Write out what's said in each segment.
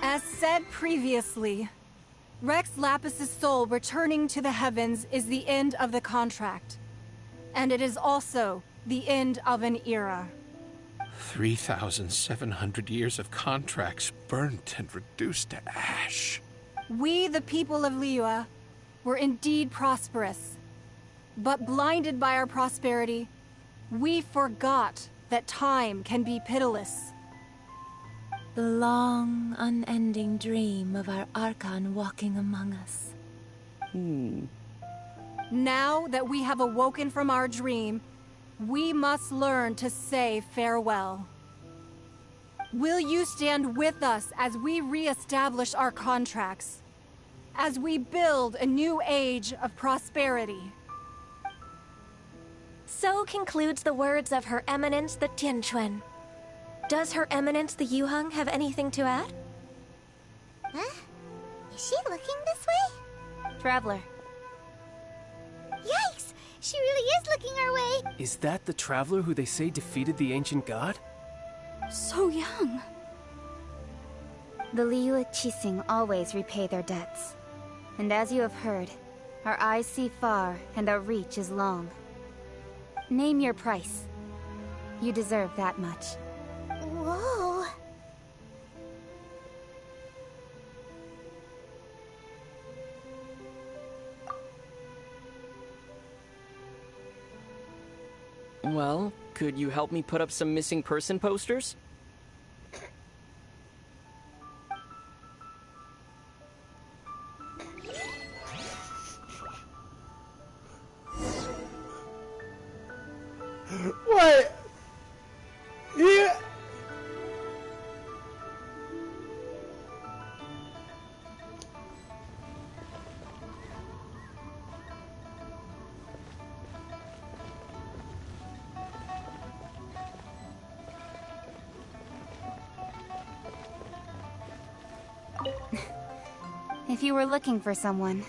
As said previously, Rex Lapis's soul returning to the heavens is the end of the contract. And it is also the end of an era. 3,700 years of contracts burnt and reduced to ash. We, the people of Liyue, were indeed prosperous. But blinded by our prosperity, we forgot that time can be pitiless. The long, unending dream of our Archon walking among us. Now that we have awoken from our dream, we must learn to say farewell. Will you stand with us as we re-establish our contracts? As we build a new age of prosperity? So concludes the words of Her Eminence the Tianquan. Does Her Eminence the Yuheng have anything to add? Huh? Is she looking this way? Traveler. Yikes! She really is looking our way! Is that the traveler who they say defeated the ancient god? So young. The Liyue Qixing always repay their debts. And as you have heard, our eyes see far and our reach is long. Name your price. You deserve that much. Whoa! Well, could you help me put up some missing person posters? What? Yeah. If you were looking for someone,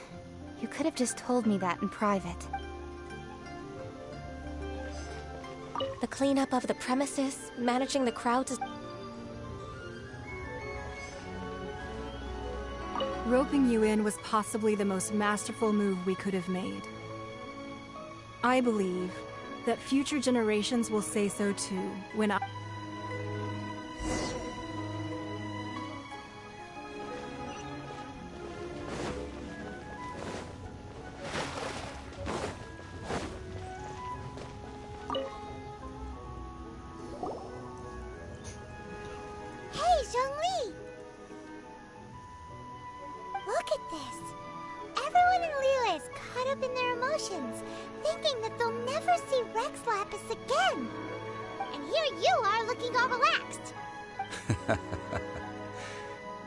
you could have just told me that in private. The cleanup of the premises, managing the crowds is... Roping you in was possibly the most masterful move we could have made. I believe that future generations will say so too when I... Look at this! Everyone in Liyue is caught up in their emotions, thinking that they'll never see Rex Lapis again. And here you are looking all relaxed.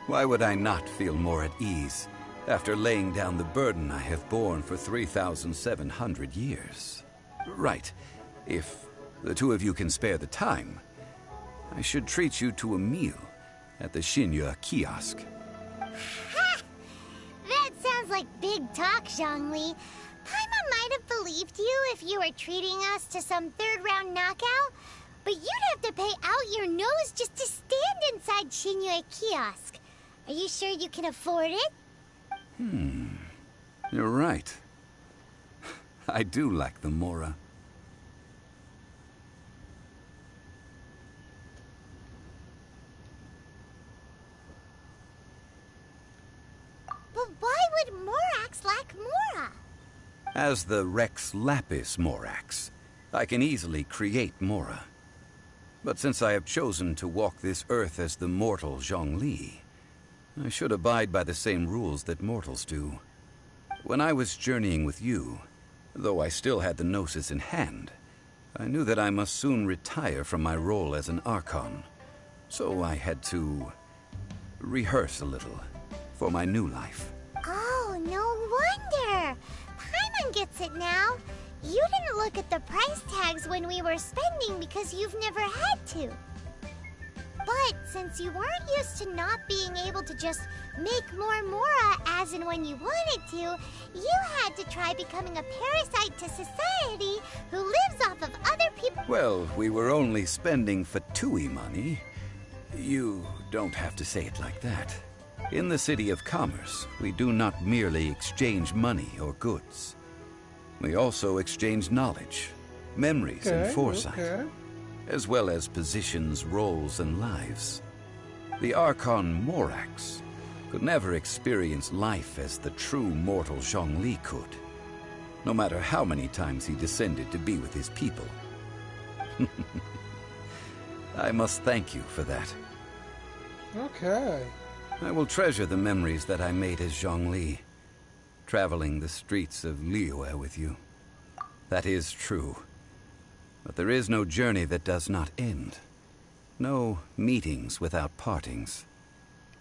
Why would I not feel more at ease after laying down the burden I have borne for 3,700 years? Right. If the two of you can spare the time, I should treat you to a meal at the Xinyue kiosk. That sounds like big talk, Zhongli. Paimon might have believed you if you were treating us to some third-round knockout, but you'd have to pay out your nose just to stand inside Xinyue kiosk. Are you sure you can afford it? You're right. I do like the Mora. But why would Morax lack Mora? As the Rex Lapis Morax, I can easily create Mora. But since I have chosen to walk this earth as the mortal Zhongli, I should abide by the same rules that mortals do. When I was journeying with you, though I still had the Gnosis in hand, I knew that I must soon retire from my role as an Archon. So I had to rehearse a little for my new life. Oh, no wonder! Paimon gets it now. You didn't look at the price tags when we were spending because you've never had to. But since you weren't used to not being able to just make more Mora as and when you wanted to, you had to try becoming a parasite to society who lives off of other people. Well, we were only spending Fatui money. You don't have to say it like that. In the City of Commerce, we do not merely exchange money or goods. We also exchange knowledge, memories, and foresight, as well as positions, roles, and lives. The Archon Morax could never experience life as the true mortal Zhongli could, no matter how many times he descended to be with his people. I must thank you for that. Okay. I will treasure the memories that I made as Zhongli, traveling the streets of Liyue with you. That is true. But there is no journey that does not end. No meetings without partings.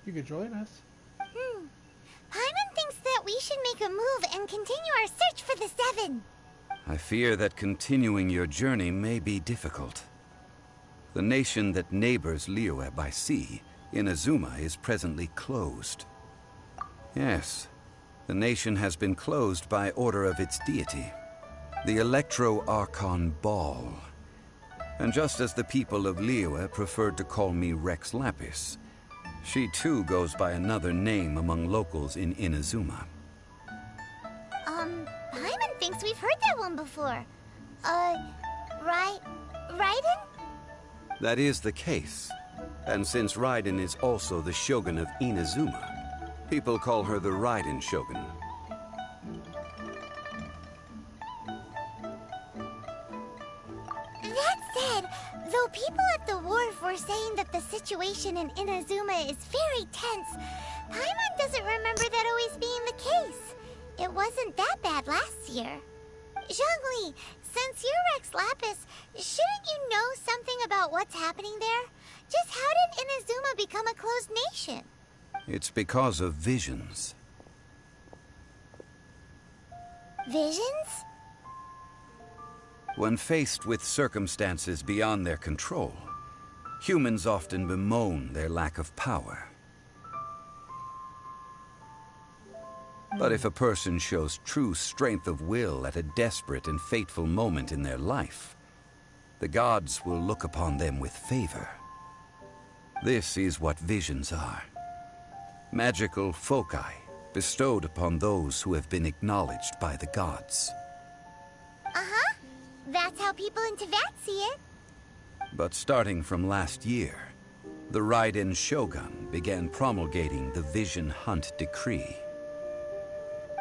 You could join us. Paimon thinks that we should make a move and continue our search for the Seven. I fear that continuing your journey may be difficult. The nation that neighbors Liyue by sea, Inazuma, is presently closed. Yes, the nation has been closed by order of its deity, the Electro-Archon Ball. And just as the people of Liyue preferred to call me Rex Lapis, she too goes by another name among locals in Inazuma. Paimon thinks we've heard that one before. Raiden? That is the case. And since Raiden is also the Shogun of Inazuma, people call her the Raiden Shogun. That said, though people at the wharf were saying that the situation in Inazuma is very tense, Paimon doesn't remember that always being the case. It wasn't that bad last year. Zhongli, since you're Rex Lapis, shouldn't you know something about what's happening there? Just how did Inazuma become a closed nation? It's because of visions. Visions? When faced with circumstances beyond their control, humans often bemoan their lack of power. But if a person shows true strength of will at a desperate and fateful moment in their life, the gods will look upon them with favor. This is what visions are. Magical foci bestowed upon those who have been acknowledged by the gods. Uh-huh. That's how people in Teyvat see it. But starting from last year, the Raiden Shogun began promulgating the Vision Hunt Decree.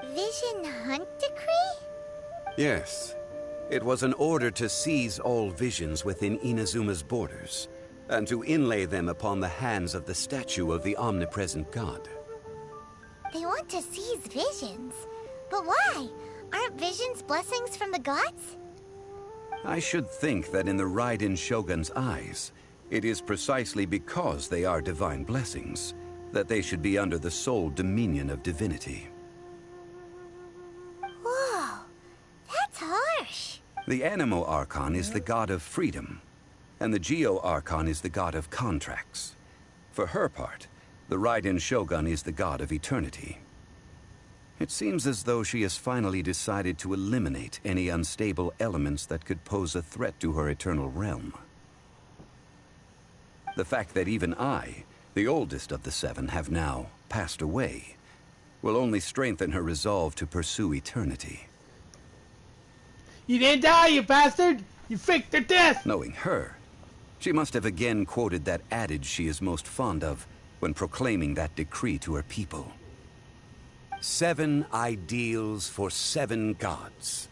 Vision Hunt Decree? Yes. It was an order to seize all visions within Inazuma's borders, and to inlay them upon the hands of the statue of the omnipresent god. They want to seize visions. But why? Aren't visions blessings from the gods? I should think that in the Raiden Shogun's eyes, it is precisely because they are divine blessings that they should be under the sole dominion of divinity. Whoa, that's harsh. The Animo Archon is the god of freedom, and the Geo Archon is the god of contracts. For her part, the Raiden Shogun is the god of eternity. It seems as though she has finally decided to eliminate any unstable elements that could pose a threat to her eternal realm. The fact that even I, the oldest of the seven, have now passed away, will only strengthen her resolve to pursue eternity. You didn't die, you bastard! You faked your death! Knowing her, she must have again quoted that adage she is most fond of when proclaiming that decree to her people. 7 ideals for 7 gods,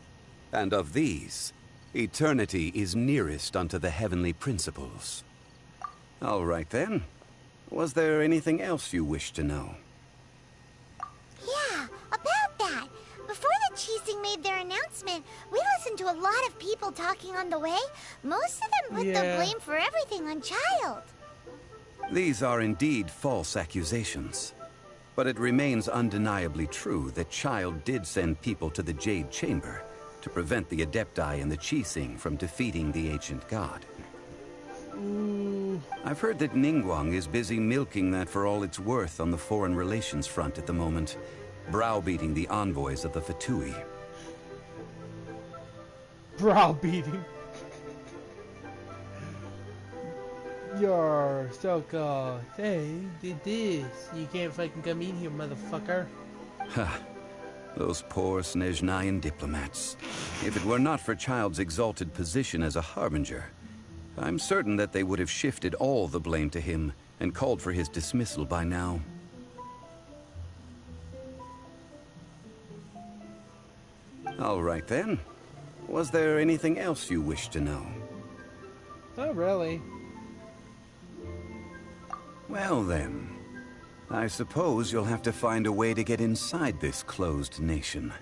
and of these, eternity is nearest unto the heavenly principles. All right then. Was there anything else you wished to know? Yeah, about that. Before the Qixing made their announcement, we listened to a lot of people talking on the way. Most of them put the blame for everything on Child. These are indeed false accusations. But it remains undeniably true that Child did send people to the Jade Chamber to prevent the Adepti and the Qixing from defeating the ancient god. I've heard that Ningguang is busy milking that for all it's worth on the foreign relations front at the moment, browbeating the envoys of the Fatui. Browbeating. Your so-called thing did this. You can't fucking come in here, motherfucker. Ha! Those poor Snezhnayan diplomats. If it were not for Child's exalted position as a harbinger, I'm certain that they would have shifted all the blame to him and called for his dismissal by now. All right then. Was there anything else you wish to know? Not really. Well then, I suppose you'll have to find a way to get inside this closed nation.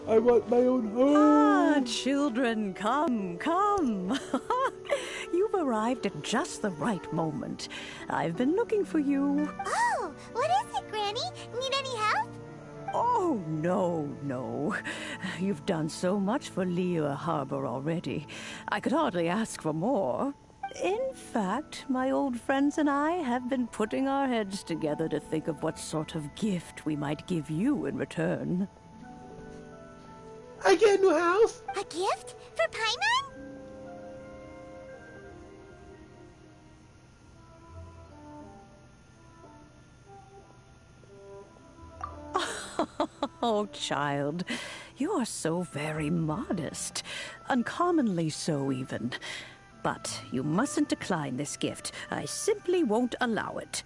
I want my own home. Ah, children, come, come. You've arrived at just the right moment. I've been looking for you. Oh, what is it, Granny? Need any help? Oh, no. You've done so much for Liyue Harbor already. I could hardly ask for more. In fact, my old friends and I have been putting our heads together to think of what sort of gift we might give you in return. I get a new house. A gift? For Paimon? Oh, child, you are so very modest. Uncommonly so, even. But you mustn't decline this gift. I simply won't allow it.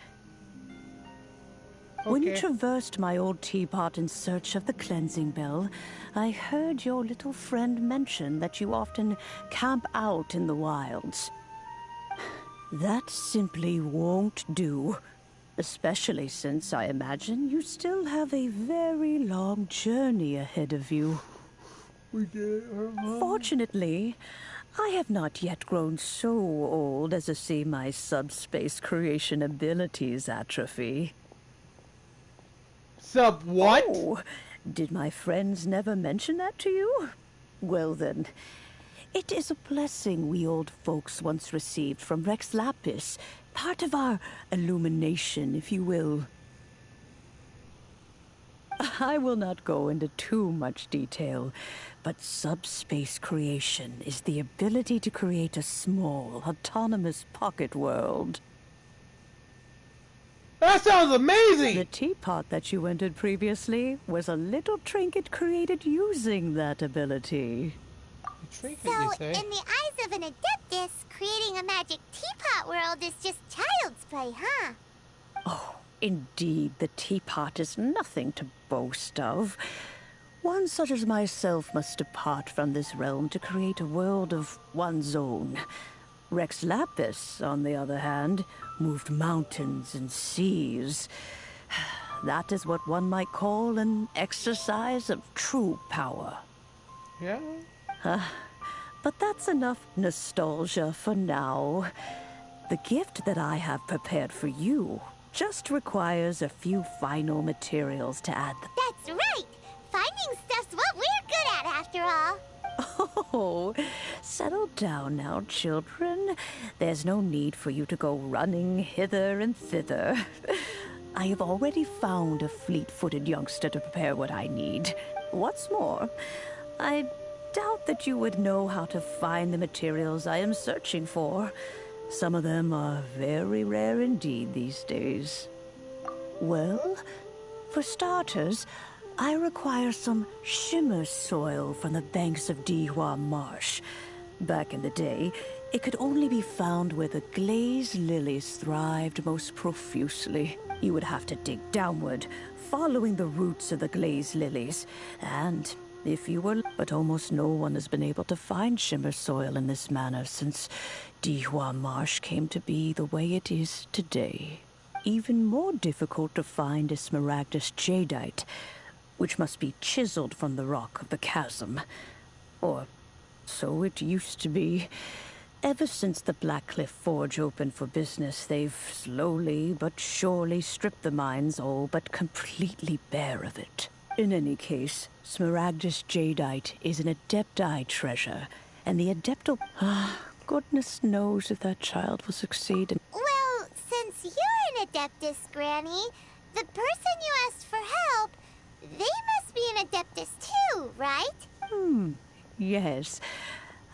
Okay. When you traversed my old teapot in search of the cleansing bell, I heard your little friend mention that you often camp out in the wilds. That simply won't do. Especially since I imagine you still have a very long journey ahead of you. We did it. Fortunately, I have not yet grown so old as to see my subspace creation abilities atrophy. Sub what? Oh, did my friends never mention that to you? Well then, it is a blessing we old folks once received from Rex Lapis. Part of our illumination, if you will. I will not go into too much detail, but subspace creation is the ability to create a small, autonomous pocket world. That sounds amazing! The teapot that you entered previously was a little trinket created using that ability. Trinket, So, you say? in the eyes of an adeptus, creating a magic teapot world is just child's play, huh? Oh, indeed, the teapot is nothing to boast of. One such as myself must depart from this realm to create a world of one's own. Rex Lapis, on the other hand, moved mountains and seas. That is what one might call an exercise of true power. Yeah? But that's enough nostalgia for now. The gift that I have prepared for you just requires a few final materials to add. That's right! Finding stuff's what we're good at, after all. Oh, settle down now, children. There's no need for you to go running hither and thither. I have already found a fleet-footed youngster to prepare what I need. What's more, I doubt that you would know how to find the materials I am searching for. Some of them are very rare indeed these days. Well, for starters, I require some shimmer soil from the banks of Dihua Marsh. Back in the day, it could only be found where the glazed lilies thrived most profusely. You would have to dig downward, following the roots of the glazed lilies, and if you were... But almost no one has been able to find shimmer soil in this manner since Dihua Marsh came to be the way it is today. Even more difficult to find is smaragdus jadeite, which must be chiseled from the rock of the chasm. Or so it used to be. Ever since the Blackcliff Forge opened for business, they've slowly but surely stripped the mines all but completely bare of it. In any case, smaragdus jadeite is an adepti treasure, and the adeptal... Goodness knows if that child will succeed in... Well, since you're an Adeptus, Granny, the person you asked for help, they must be an Adeptus too, right? Yes.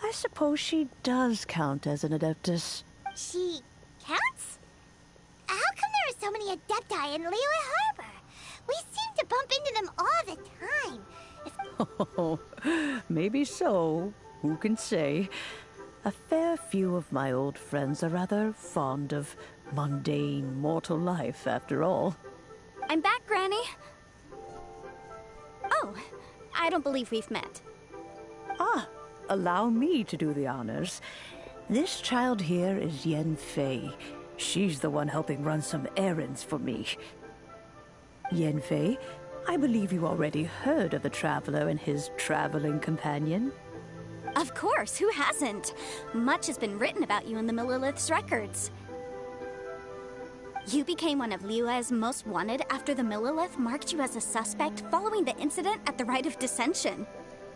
I suppose she does count as an Adeptus. She counts? How come there are so many Adepti in Liyue Harbor? We seem to bump into them all the time. Oh, maybe so. Who can say? A fair few of my old friends are rather fond of mundane mortal life, after all. I'm back, Granny. Oh, I don't believe we've met. Ah, allow me to do the honors. This child here is Yanfei. She's the one helping run some errands for me. Yanfei, I believe you already heard of the Traveler and his traveling companion. Of course, who hasn't? Much has been written about you in the Millilith's records. You became one of Liyue's most wanted after the Millilith marked you as a suspect following the incident at the Rite of Dissension.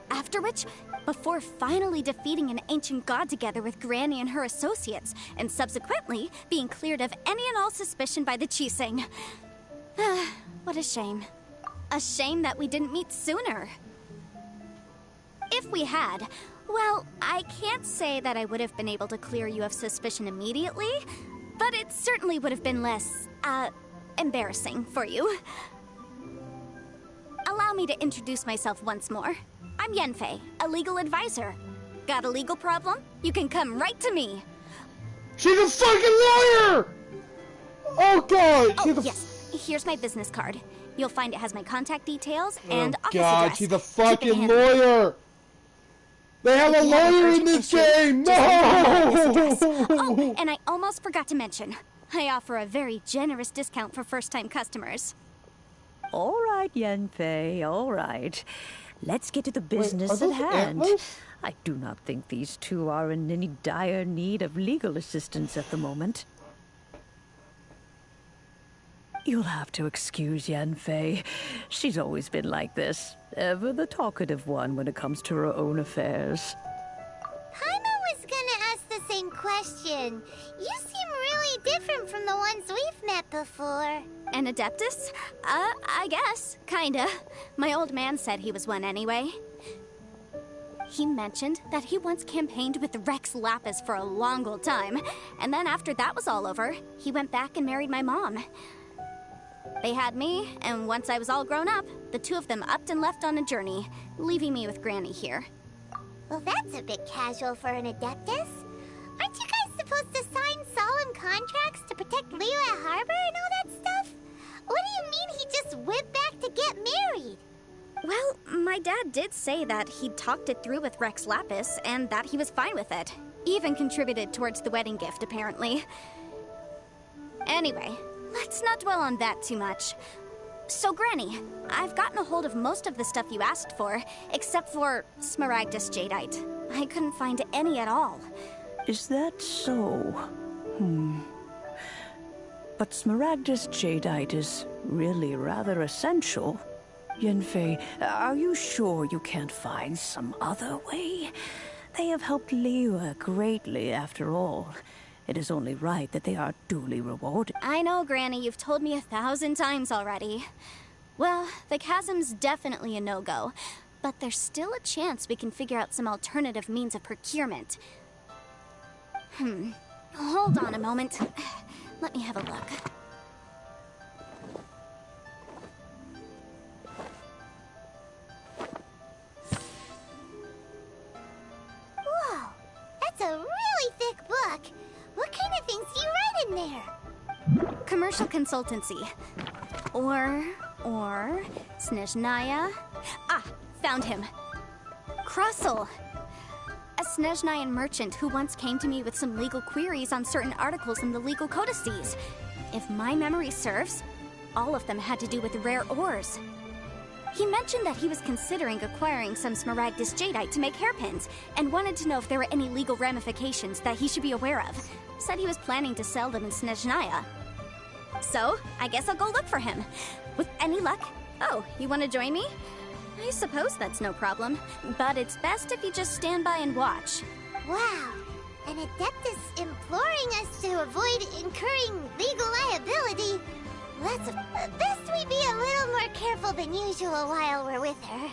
After which, before finally defeating an ancient god together with Granny and her associates, and subsequently being cleared of any and all suspicion by the Qixing. What a shame. A shame that we didn't meet sooner. If we had, well, I can't say that I would have been able to clear you of suspicion immediately, but it certainly would have been less, embarrassing for you. Allow me to introduce myself once more. I'm Yanfei, a legal advisor. Got a legal problem? You can come right to me. She's a fucking lawyer! Oh god! Oh, yes. Here's my business card. You'll find it has my contact details and office address. She's a fucking lawyer! They have a lawyer in this game! No! Oh, and I almost forgot to mention, I offer a very generous discount for first-time customers. All right, Yanfei, all right. Let's get to the business at hand. Antlers? I do not think these two are in any dire need of legal assistance at the moment. You'll have to excuse Yanfei. She's always been like this. Ever the talkative one when it comes to her own affairs. Paimon was gonna ask the same question. You seem really different from the ones we've met before. An Adeptus? I guess. Kinda. My old man said he was one anyway. He mentioned that he once campaigned with Rex Lapis for a long old time, and then after that was all over, he went back and married my mom. They had me, and once I was all grown up, the two of them upped and left on a journey, leaving me with Granny here. Well, that's a bit casual for an Adeptus. Aren't you guys supposed to sign solemn contracts to protect Liyue Harbor and all that stuff? What do you mean he just went back to get married? Well, my dad did say that he'd talked it through with Rex Lapis, and that he was fine with it. Even contributed towards the wedding gift, apparently. Anyway, let's not dwell on that too much. So, Granny, I've gotten a hold of most of the stuff you asked for, except for Smaragdus Jadeite. I couldn't find any at all. Is that so? But Smaragdus Jadeite is really rather essential. Yanfei, are you sure you can't find some other way? They have helped Liyue greatly, after all. It is only right that they are duly rewarded. I know, Granny, you've told me 1,000 times already. Well, the chasm's definitely a no-go, but there's still a chance we can figure out some alternative means of procurement. Hold on a moment. Let me have a look. Whoa, that's a really thick book. What kind of things do you write in there? Commercial consultancy. Or Snezhnaya. Ah, found him. Krusel. A Snezhnayan merchant who once came to me with some legal queries on certain articles in the legal codices. If my memory serves, all of them had to do with rare ores. He mentioned that he was considering acquiring some Smaragdus Jadeite to make hairpins, and wanted to know if there were any legal ramifications that he should be aware of. Said he was planning to sell them in Snezhnaya. So, I guess I'll go look for him. With any luck... Oh, you want to join me? I suppose that's no problem, but it's best if you just stand by and watch. Wow, An Adeptus imploring us to avoid incurring legal liability. Let's best we be a little more careful than usual while we're with her.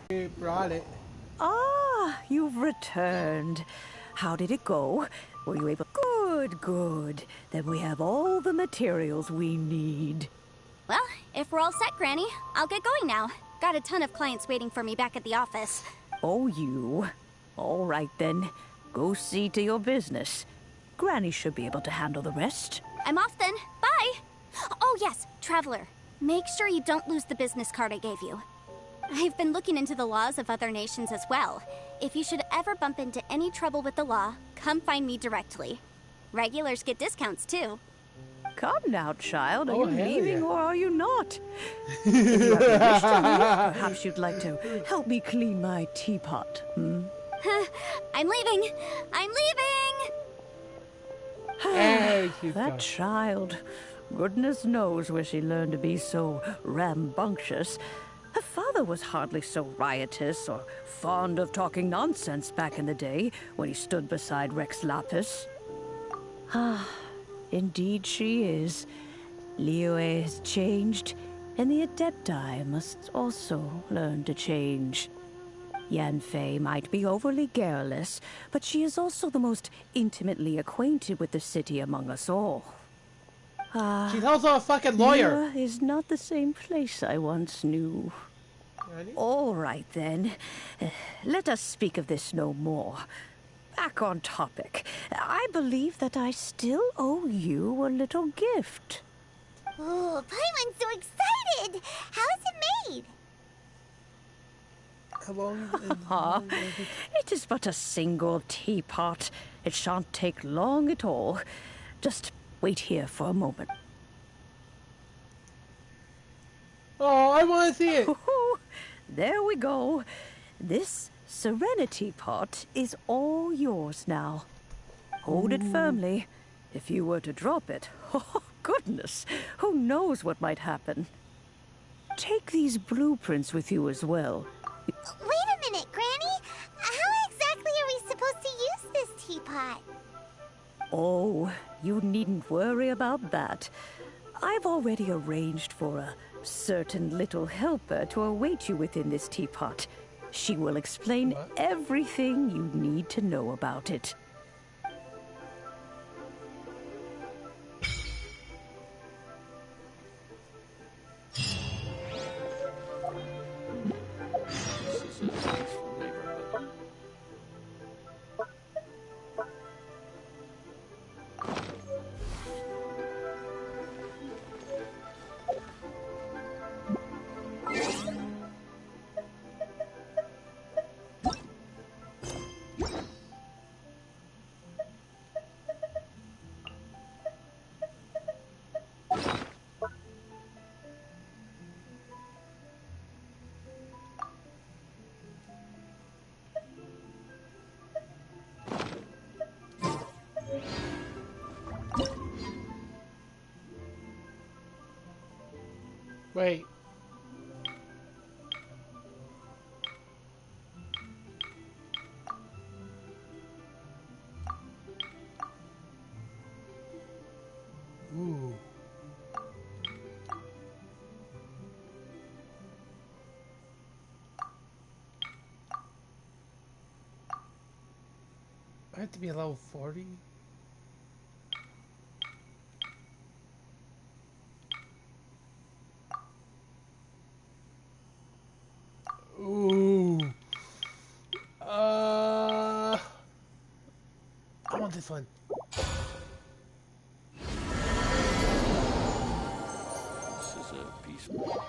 You brought it. Ah, you've returned. How did it go? Were you able? Good, good. Then we have all the materials we need. Well, if we're all set, Granny, I'll get going now. Got a ton of clients waiting for me back at the office. Oh, you. All right, then. Go see to your business. Granny should be able to handle the rest. I'm off then. Bye! Oh, yes, Traveler. Make sure you don't lose the business card I gave you. I've been looking into the laws of other nations as well. If you should ever bump into any trouble with the law, come find me directly. Regulars get discounts, too. Come now, child. Are Oh, you hell leaving yeah. or are you not? If you have a wish to leave, perhaps you'd like to help me clean my teapot, hmm? I'm leaving! I'm leaving! Hey, she's That gone. child. Goodness knows where she learned to be so rambunctious. Her father was hardly so riotous or fond of talking nonsense back in the day when he stood beside Rex Lapis. Ah, indeed she is. Liyue has changed, and the Adepti must also learn to change. Yanfei might be overly garrulous, but she is also the most intimately acquainted with the city among us all. She's also a fucking lawyer. Liyue is not the same place I once knew. Ready? All right, then. Let us speak of this no more. Back on topic. I believe that I still owe you a little gift. Ooh, Paimon's so excited! How is it made? How long? Ah, it is but a single teapot. It shan't take long at all. Just wait here for a moment. Oh, I want to see it. There we go. This Serenity pot is all yours now. Hold it firmly. If you were to drop it, oh goodness, who knows what might happen. Take these blueprints with you as well. Wait a minute, Granny! How exactly are we supposed to use this teapot? Oh, you needn't worry about that. I've already arranged for a certain little helper to await you within this teapot. She will explain everything you need to know about it. This is a peaceful neighborhood. Wait. Ooh. I have to be level 40? Ooh. I want this one. This is a peaceful.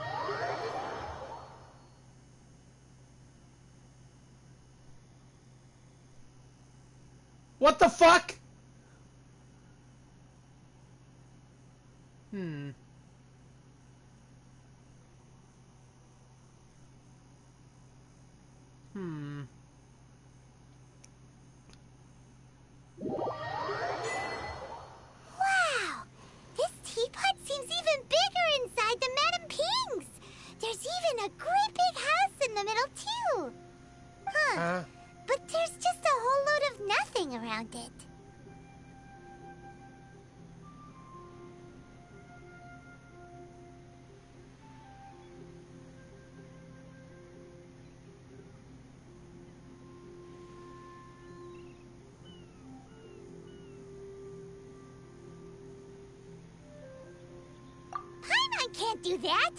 What the fuck? Hmm. Paimon can't do that!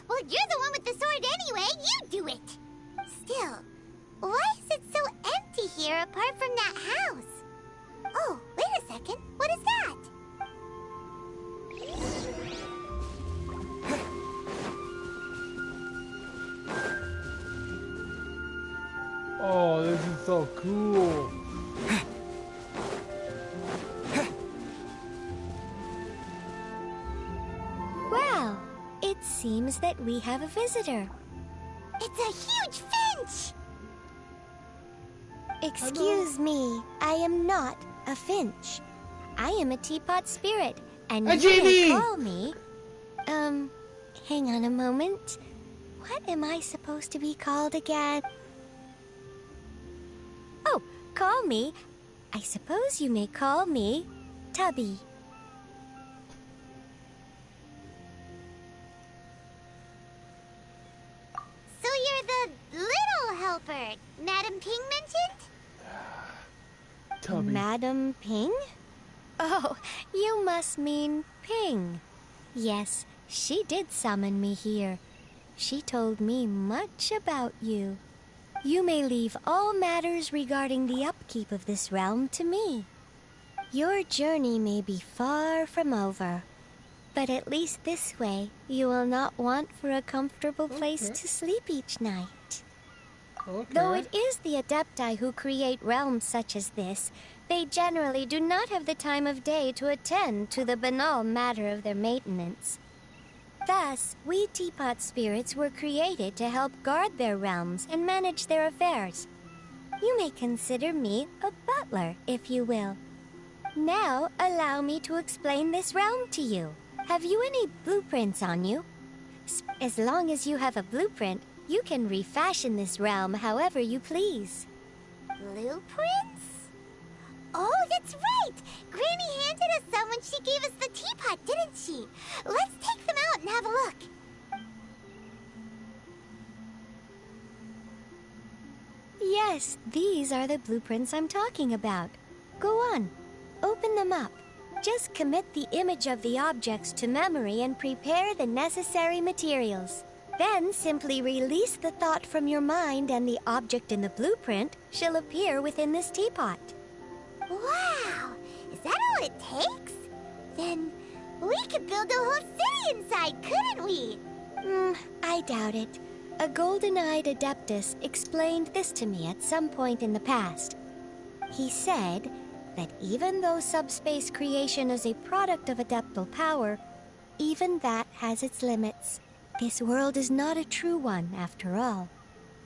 Well, you're the one with the sword anyway, you do it! Still, why is it so empty here apart from that house? Oh, wait a second, what is that? Oh, this is so cool. Well, it seems that we have a visitor. It's a huge finch! Excuse me, I am not a finch. I am a teapot spirit, and A you may genie! call me... hang on a moment. What am I supposed to be called again? Oh, call me. I suppose you may call me Tubby. So you're the little helper Madam Ping mentioned? Tubby. Madam Ping? Oh, you must mean Ping. Yes, she did summon me here. She told me much about you. You may leave all matters regarding the upkeep of this realm to me. Your journey may be far from over, but at least this way you will not want for a comfortable place to sleep each night. Okay. Though it is the Adepti who create realms such as this, they generally do not have the time of day to attend to the banal matter of their maintenance. Thus, we teapot spirits were created to help guard their realms and manage their affairs. You may consider me a butler, if you will. Now, allow me to explain this realm to you. Have you any blueprints on you? As long as you have a blueprint, you can refashion this realm however you please. Blueprints? Oh, that's right! Granny handed us some when she gave us the teapot, didn't she? Let's take them out and have a look. Yes, these are the blueprints I'm talking about. Go on, open them up. Just commit the image of the objects to memory and prepare the necessary materials. Then simply release the thought from your mind and the object in the blueprint shall appear within this teapot. Wow! Is that all it takes? Then we could build a whole city inside, couldn't we? I doubt it. A golden-eyed adeptus explained this to me at some point in the past. He said that even though subspace creation is a product of adeptal power, even that has its limits. This world is not a true one, after all.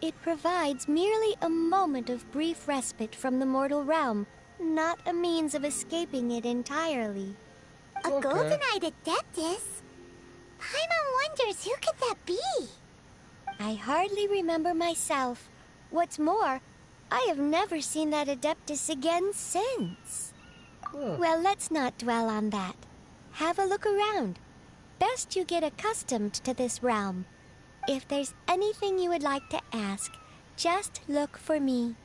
It provides merely a moment of brief respite from the mortal realm, not a means of escaping it entirely. A golden-eyed adeptus? Paimon wonders who could that be? I hardly remember myself. What's more, I have never seen that adeptus again since. Well, let's not dwell on that. Have a look around. Best you get accustomed to this realm. If there's anything you would like to ask, just look for me.